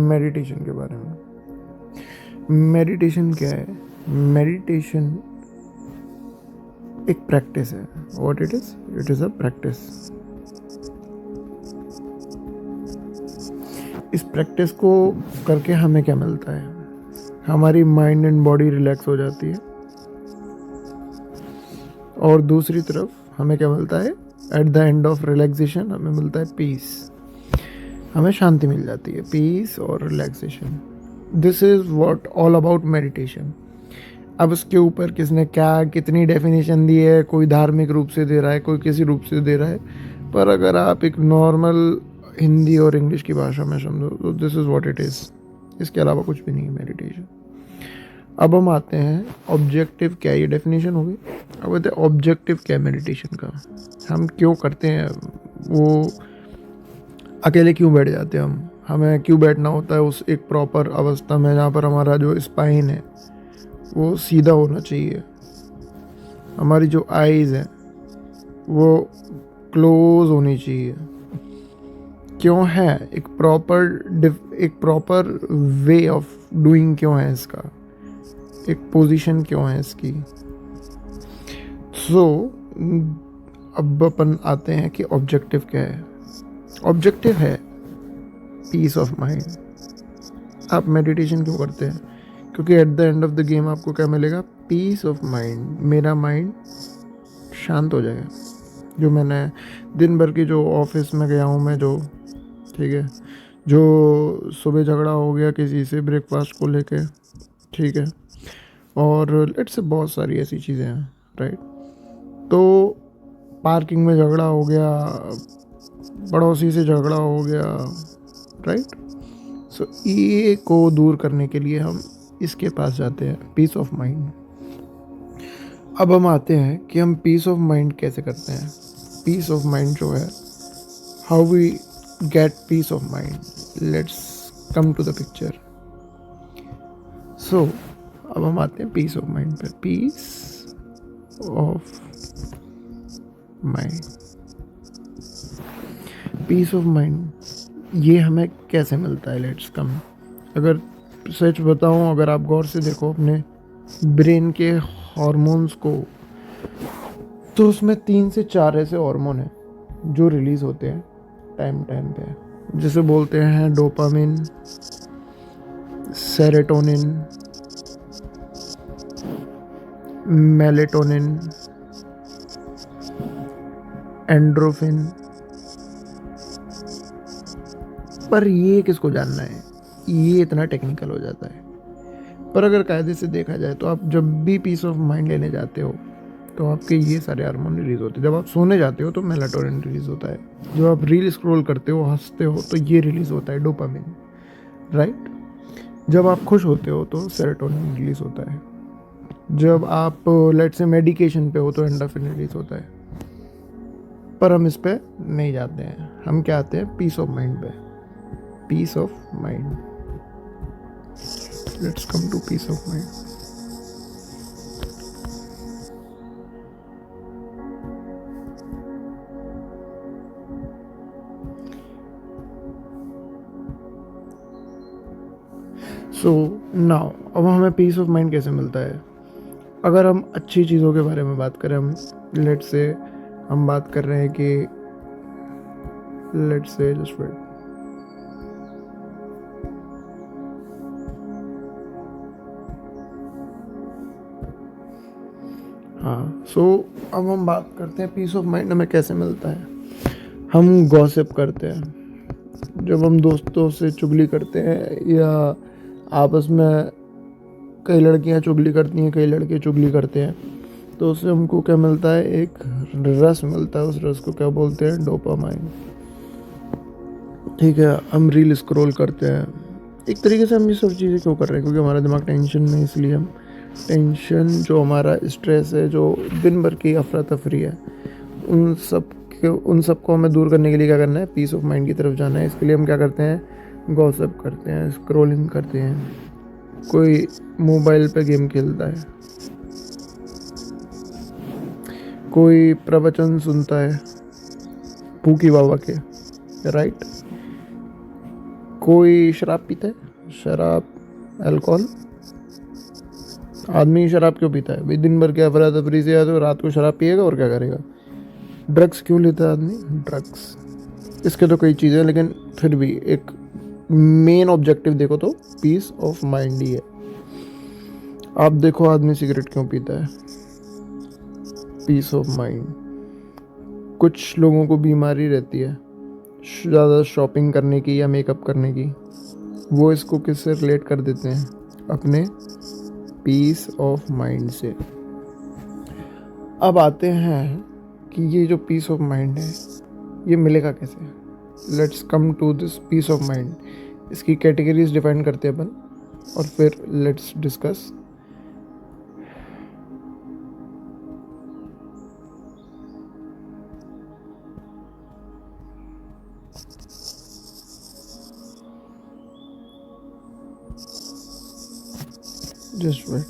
Meditation के बारे में। मेडिटेशन क्या है? मेडिटेशन एक प्रैक्टिस है। What it is a practice. इस प्रैक्टिस को करके हमें क्या मिलता है? हमारी माइंड एंड बॉडी रिलैक्स हो जाती है, और दूसरी तरफ हमें क्या मिलता है? Eight the end of relaxation हमें मिलता है पीस। हमें शांति मिल जाती है, पीस और relaxation. This is what all about meditation. अब उसके ऊपर किसने क्या कितनी डेफिनेशन दी है, कोई धार्मिक रूप से दे रहा है, कोई किसी रूप से दे रहा है, पर अगर आप एक नॉर्मल हिंदी और इंग्लिश की भाषा में समझो तो this is what it is. इसके अलावा कुछ भी नहीं है मेडिटेशन। अब हम आते हैं ऑब्जेक्टिव क्या, ये डेफिनेशन हो गई। अब आते हैं ऑब्जेक्टिव क्या मेडिटेशन का, हम क्यों करते हैं, वो अकेले क्यों बैठ जाते हैं हमें क्यों बैठना होता है उस एक प्रॉपर अवस्था में जहाँ पर हमारा जो स्पाइन है वो सीधा होना चाहिए, हमारी जो आईज है वो क्लोज होनी चाहिए। क्यों है? एक प्रॉपर वे ऑफ डूइंग क्यों है इसका, एक पोजीशन क्यों है इसकी। सो अब अपन आते हैं कि ऑब्जेक्टिव क्या है। ऑब्जेक्टिव है पीस ऑफ माइंड। आप मेडिटेशन क्यों करते हैं? क्योंकि at the end of the game आपको क्या मिलेगा? Peace of mind. मेरा माइंड शांत हो जाएगा। जो मैंने दिन भर की जो ऑफिस में गया हूँ मैं, जो ठीक है, जो सुबह झगड़ा हो गया किसी से ब्रेकफास्ट को लेके, ठीक है, और लेट्स से बहुत सारी ऐसी चीज़ें हैं, राइट। तो पार्किंग में झगड़ा हो गया, पड़ोसी से झगड़ा हो गया, राइट। सो ये को दूर करने के लिए हम इसके पास जाते हैं, पीस ऑफ माइंड। अब हम आते हैं कि हम पीस ऑफ माइंड कैसे करते हैं। पीस ऑफ माइंड जो है, how we get peace of mind. Let's come to the picture. So अब हम आते हैं पीस ऑफ माइंड पे। Peace of mind, peace of mind ये हमें कैसे मिलता है? Let's come. अगर सच बताऊं, अगर आप गौर से देखो अपने ब्रेन के हार्मोन्स को, तो उसमें 3 से 4 ऐसे हार्मोन हैं जो रिलीज होते हैं टाइम टाइम पे, जिसे बोलते हैं डोपामिन, सेरोटोनिन, मेलेटोनिन, एंड्रोफिन। पर ये किसको जानना है, ये इतना टेक्निकल हो जाता है। पर अगर कायदे से देखा जाए तो आप जब भी पीस ऑफ माइंड लेने जाते हो तो आपके ये सारे हार्मोन रिलीज होते हैं। जब आप सोने जाते हो तो मेलाटोनिन रिलीज होता है, जब आप रील स्क्रॉल करते हो, हंसते हो, तो ये रिलीज होता है डोपामिन, राइट। जब आप खुश होते हो तो सेरोटोनिन रिलीज होता है, जब आप लेट से मेडिकेशन पे हो तो एंडोर्फिन रिलीज होता है। पर हम इस पे नहीं जाते हैं, हम क्या आते हैं? पीस ऑफ माइंड पे। Peace of mind, let's come to peace of mind. So now अब हमें पीस ऑफ माइंड कैसे मिलता है? अगर हम अच्छी चीज़ों के बारे में बात करें, हम लेट्स से हम बात कर रहे हैं कि लेट्स से जस्ट वेट, हाँ। सो अब हम बात करते हैं पीस ऑफ माइंड हमें कैसे मिलता है। हम गॉसिप करते हैं, जब हम दोस्तों से चुगली करते हैं, या आपस में कई लड़कियां चुगली करती हैं, कई लड़के चुगली करते हैं, तो उससे हमको क्या मिलता है? एक रस मिलता है। उस रस को क्या बोलते हैं? डोपामाइन, ठीक है। हम रील स्क्रॉल करते हैं। एक तरीके से हम ये सब चीज़ें क्यों कर रहे हैं? क्योंकि हमारा दिमाग टेंशन में, इसलिए हम टेंशन, जो हमारा स्ट्रेस है, जो दिन भर की अफरा तफरी है, उन सब को हमें दूर करने के लिए क्या करना है? पीस ऑफ माइंड की तरफ जाना है। इसके लिए हम क्या करते हैं? गॉसिप करते हैं, स्क्रॉलिंग करते हैं, कोई मोबाइल पे गेम खेलता है, कोई प्रवचन सुनता है फूकी बाबा के, राइट। कोई शराब पीता है? शराब, अल्कोहल? आदमी शराब क्यों पीता है भाई? दिन भर के अफरा तफरी से या तो रात को शराब पिएगा और क्या करेगा? ड्रग्स क्यों लेता है आदमी? ड्रग्स, इसके तो कई चीज़ें, लेकिन फिर भी एक मेन ऑब्जेक्टिव देखो तो पीस ऑफ माइंड ही है। आप देखो आदमी सिगरेट क्यों पीता है? Peace of mind. कुछ लोगों को बीमारी रहती है ज़्यादा शॉपिंग करने की या मेकअप करने की, वो इसको किससे रिलेट कर देते हैं? अपने पीस ऑफ माइंड से। अब आते हैं कि ये जो पीस ऑफ माइंड है ये मिलेगा कैसे? Let's come to this peace of mind. इसकी कैटेगरीज डिफाइन करते हैं अपन और फिर लेट्स डिस्कस। Just wait.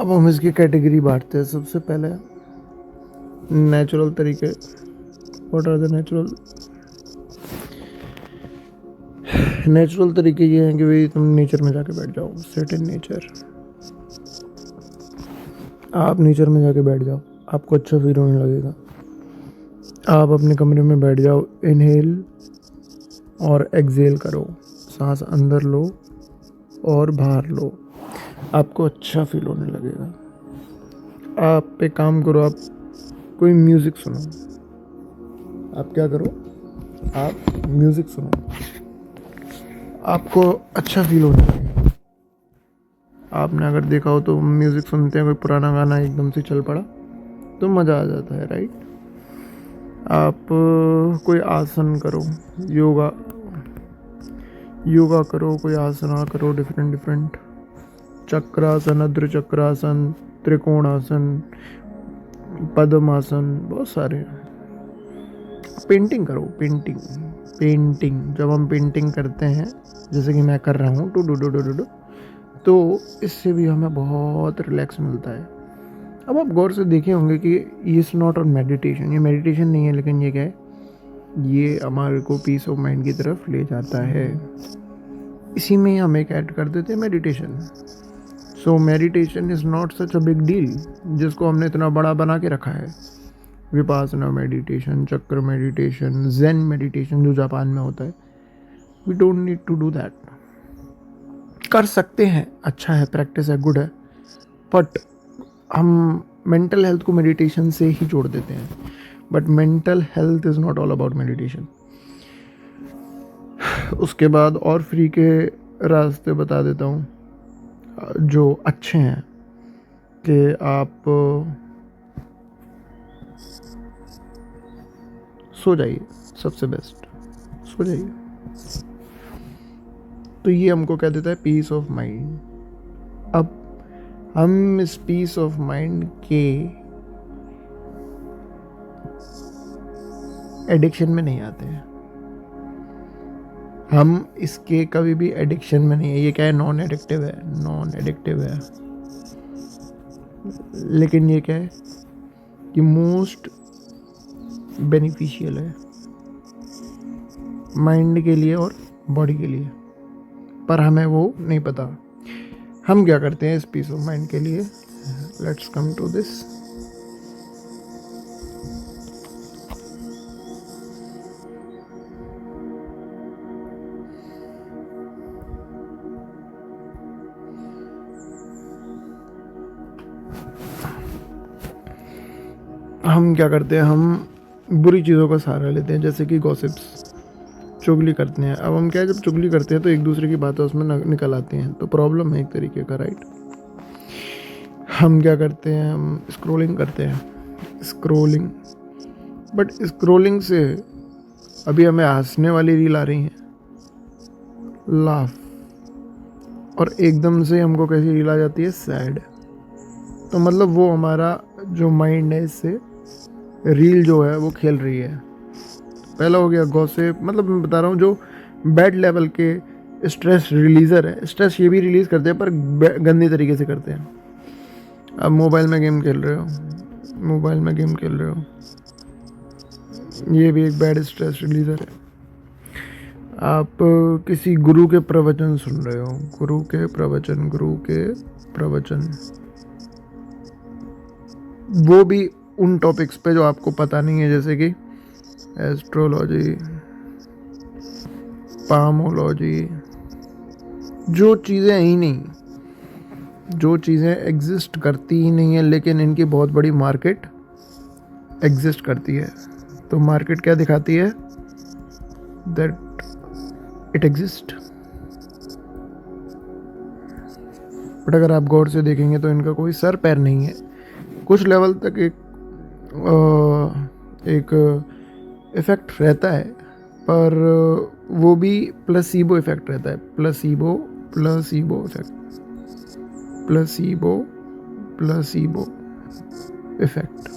अब हम इसकी कैटेगरी बांटते हैं। सबसे पहले नेचुरल तरीके। व्हाट आर द नेचुरल तरीके? ये हैं कि भाई तुम नेचर में जाके बैठ जाओ, सिट इन नेचर। आप नेचर में जाके बैठ जाओ, आपको अच्छा फील होने लगेगा। आप अपने कमरे में बैठ जाओ, इनहेल और एक्सहेल करो, सांस अंदर लो और बाहर लो, आपको अच्छा फील होने लगेगा। आप एक काम करो, आप कोई म्यूज़िक सुनो। आप क्या करो? आप म्यूज़िक सुनो, आपको अच्छा फील होने लगेगा। आपने अगर देखा हो तो म्यूज़िक सुनते हैं, कोई पुराना गाना एकदम से चल पड़ा तो मज़ा आ जाता है, राइट? आप कोई आसन करो, योगा करो, कोई आसना करो, डिफरेंट चक्रासन, अर्ध चक्रासन, त्रिकोणासन, पद्मासन, बहुत सारे। पेंटिंग करो, पेंटिंग। जब हम पेंटिंग करते हैं, जैसे कि मैं कर रहा हूँ टू, तो इससे भी हमें बहुत रिलैक्स मिलता है। अब आप गौर से देखे होंगे कि ये इज़ नॉट ऑन मेडिटेशन, ये मेडिटेशन नहीं है, लेकिन ये क्या है? ये हमारे को पीस ऑफ माइंड की तरफ ले जाता है। इसी में हम एक ऐड कर देते हैं meditation. So meditation is not such a big deal, जिसको हमने इतना बड़ा बना के रखा है। Vipassana meditation, chakra meditation, Zen meditation जो जापान में होता है, we don't need to do that. कर सकते हैं, अच्छा है, प्रैक्टिस है, गुड है, बट हम मेंटल हेल्थ को मेडिटेशन से ही जोड़ देते हैं। But mental health is not all about meditation. उसके बाद और फ्री के रास्ते बता देता हूँ जो अच्छे हैं, कि आप सो जाइए, सबसे बेस्ट, सो जाइए। तो ये हमको क्या देता है? Peace of mind. अब हम इस पीस ऑफ माइंड के एडिक्शन में नहीं आते हैं। हम इसके कभी भी एडिक्शन में नहीं है। ये क्या है? नॉन एडिक्टिव है। लेकिन ये क्या है कि मोस्ट बेनिफिशियल है माइंड के लिए और बॉडी के लिए, पर हमें वो नहीं पता। हम क्या करते हैं इस पीस ऑफ माइंड के लिए? Let's come to this. हम क्या करते हैं? हम बुरी चीज़ों का सहारा लेते हैं, जैसे कि गॉसिप्स, चुगली करते हैं। अब हम क्या है, जब चुगली करते हैं तो एक दूसरे की बातें उसमें निकल आती हैं, तो प्रॉब्लम है एक तरीके का, राइट? हम क्या करते हैं? हम स्क्रोलिंग करते हैं, बट स्क्रोलिंग से अभी हमें हंसने वाली रील आ रही हैं, लाफ, और एकदम से हमको कैसी रील आ जाती है? सैड। तो मतलब वो हमारा जो माइंड है इससे रील जो है वो खेल रही है। पहला हो गया गॉसिप, मतलब मैं बता रहा हूँ जो बैड लेवल के स्ट्रेस रिलीज़र है। स्ट्रेस ये भी रिलीज़ करते हैं पर गंदी तरीके से करते हैं। आप मोबाइल में गेम खेल रहे हो, ये भी एक बैड स्ट्रेस रिलीज़र है। आप किसी गुरु के प्रवचन सुन रहे हो, गुरु के प्रवचन, वो भी उन टॉपिक्स पे जो आपको पता नहीं है, जैसे कि एस्ट्रोलॉजी, पामोलॉजी, जो चीज़ें ही नहीं, जो चीज़ें एग्जिस्ट करती ही नहीं है, लेकिन इनकी बहुत बड़ी मार्केट एग्जिस्ट करती है। तो मार्केट क्या दिखाती है? That it exist. बट अगर आप गौर से देखेंगे तो इनका कोई सर पैर नहीं है। कुछ लेवल तक एक इफ़ेक्ट रहता है, पर वो भी प्लेसीबो इफ़ेक्ट रहता है। प्लेसीबो इफ़ेक्ट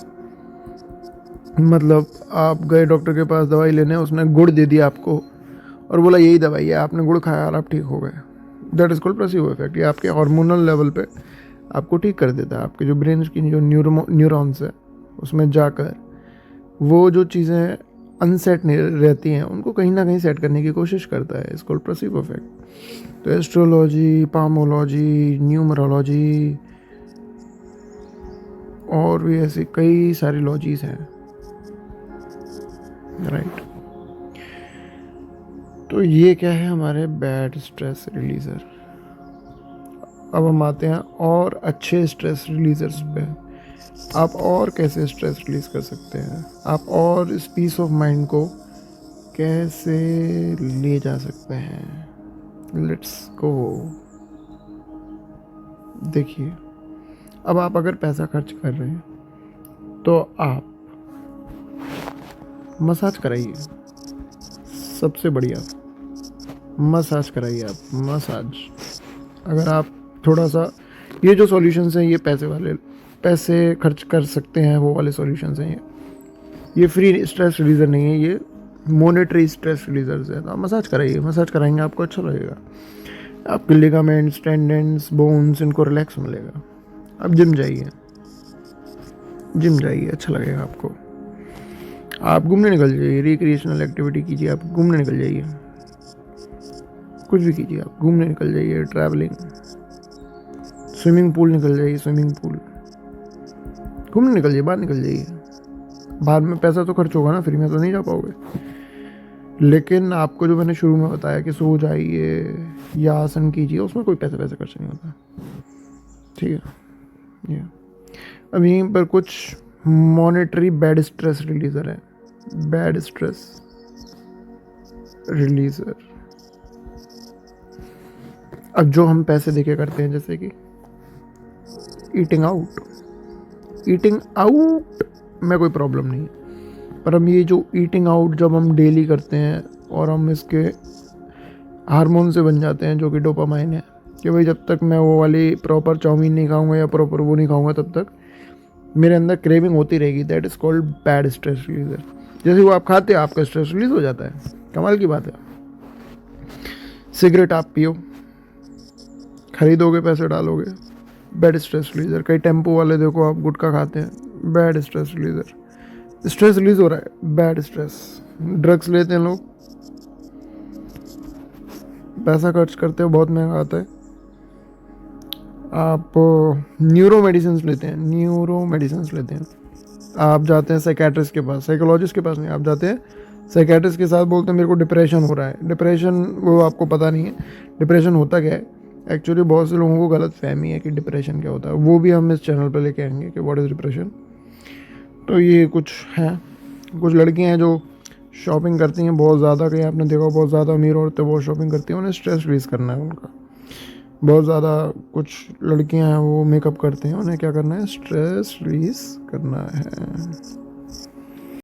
मतलब आप गए डॉक्टर के पास दवाई लेने, उसने गुड़ दे दिया आपको और बोला यही दवाई है, आपने गुड़ खाया और आप ठीक हो गए। That is called placebo effect. ये आपके हार्मोनल लेवल पे आपको ठीक कर देता है। आपके जो ब्रेन की जो न्यूरॉन्स है उसमें जाकर वो जो चीज़ें अनसेट रहती हैं उनको कहीं ना कहीं सेट करने की कोशिश करता है। It's called placebo effect. तो एस्ट्रोलॉजी, पामोलॉजी, न्यूमरोलॉजी और भी ऐसी कई सारी लॉजीज़ हैं, राइट। तो ये क्या है? हमारे बैड स्ट्रेस रिलीज़र। अब हम आते हैं और अच्छे स्ट्रेस रिलीज़र्स पे। आप और कैसे स्ट्रेस रिलीज़ कर सकते हैं? आप और इस पीस ऑफ माइंड को कैसे ले जा सकते हैं? Let's go. देखिए, अब आप अगर पैसा खर्च कर रहे हैं तो आप मसाज कराइए। सबसे बढ़िया मसाज कराइए आप। मसाज, अगर आप थोड़ा सा, ये जो सॉल्यूशंस हैं ये पैसे खर्च कर सकते हैं वो वाले सॉल्यूशंस हैं। ये फ्री स्ट्रेस रिलीज़र नहीं है, ये मॉनेटरी स्ट्रेस रिलीज़र्स है। तो आप मसाज कराइए। मसाज कराएंगे आपको अच्छा लगेगा। आपके लिगामेंट्स, टेंडेंस, बोन्स, इनको रिलैक्स मिलेगा। आप जिम जाइए, अच्छा लगेगा आपको। आप घूमने निकल जाइए, रिक्रिएशनल एक्टिविटी कीजिए। आप घूमने निकल जाइए, कुछ भी कीजिए। आप घूमने निकल जाइए, ट्रैवलिंग, स्विमिंग पूल निकल जाइए, घूमने निकल जाइए, बाहर निकल जाइए। बाहर में पैसा तो खर्च होगा ना, फ्री में तो नहीं जा पाओगे। लेकिन आपको जो मैंने शुरू में बताया कि सो जाइए या आसन कीजिए, उसमें कोई पैसा खर्च नहीं होता, ठीक है। ये अब यहीं पर कुछ मॉनेटरी बैड स्ट्रेस रिलीज़र है। बैड स्ट्रेस रिलीज़र, अब जो हम पैसे देके करते हैं, जैसे कि ईटिंग आउट में कोई प्रॉब्लम नहीं है, पर हम ये जो ईटिंग आउट जब हम डेली करते हैं और हम इसके हार्मोन से बन जाते हैं जो कि डोपामाइन है, कि भाई जब तक मैं वो वाली प्रॉपर चाउमीन नहीं खाऊंगा या प्रॉपर वो नहीं खाऊंगा तब तक मेरे अंदर क्रेविंग होती रहेगी। That is called bad stress releaser. जैसे वो आप खाते हैं आपका स्ट्रेस रिलीज हो जाता है। कमाल की बात है। सिगरेट आप पियो, खरीदोगे, पैसे डालोगे, बैड स्ट्रेस रिलीज़र। कई टेम्पो वाले देखो आप गुटखा खाते हैं, bad stress releaser. Stress release हो रहा है, बैड स्ट्रेस। ड्रग्स लेते हैं लोग, पैसा खर्च करते हो, बहुत महंगा आता है। आप न्यूरो मेडिसिन लेते हैं, आप जाते हैं साइकेट्रिस्ट के पास, साइकोलॉजिस्ट के पास नहीं, आप जाते हैं साइकेट्रिस्ट के साथ, बोलते हैं मेरे को डिप्रेशन हो रहा है। डिप्रेशन, वो आपको पता नहीं है डिप्रेशन होता क्या है। एक्चुअली बहुत से लोगों को गलत फहमी है कि डिप्रेशन क्या होता है, वो भी हम इस चैनल पर लेके आएंगे कि व्हाट इज़ डिप्रेशन। तो ये कुछ हैं, कुछ लड़कियां हैं जो शॉपिंग करती हैं बहुत ज़्यादा। कहीं आपने देखा बहुत ज़्यादा अमीर औरतें बहुत शॉपिंग करती हैं, उन्हें स्ट्रेस रिलीज़ करना है उनका बहुत ज़्यादा। कुछ लड़कियां हैं वो मेकअप करते हैं, उन्हें क्या करना है, स्ट्रेस रिलीज़ करना है।